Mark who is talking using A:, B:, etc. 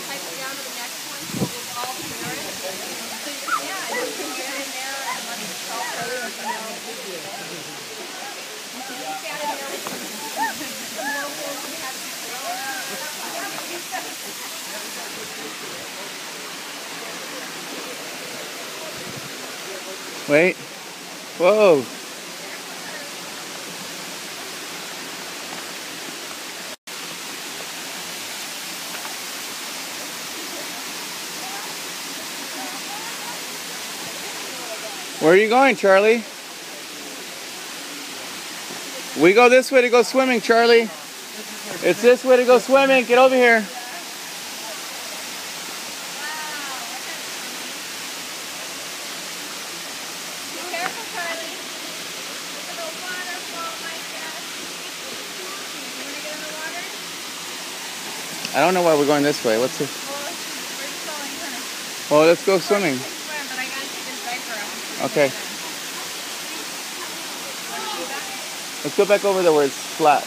A: Type it down to the next one so it will all clear it. So yeah, you can get in there and let it salt or you can look at it there with some locals who have some
B: Wait. Whoa. Where are you going, Charlie? We go this way to go swimming, Charlie. It's this way to go swimming. Get over here.
A: Be careful, Charlie. Look at the waterfall, my God. You want to get in the water?
B: I don't know why we're going this way. Let's see.
A: Well, we're just going kind of.
B: Well, let's go swimming.
A: Swim, but I gotta take this diaper off.
B: Okay. Let's go back over there where it's flat.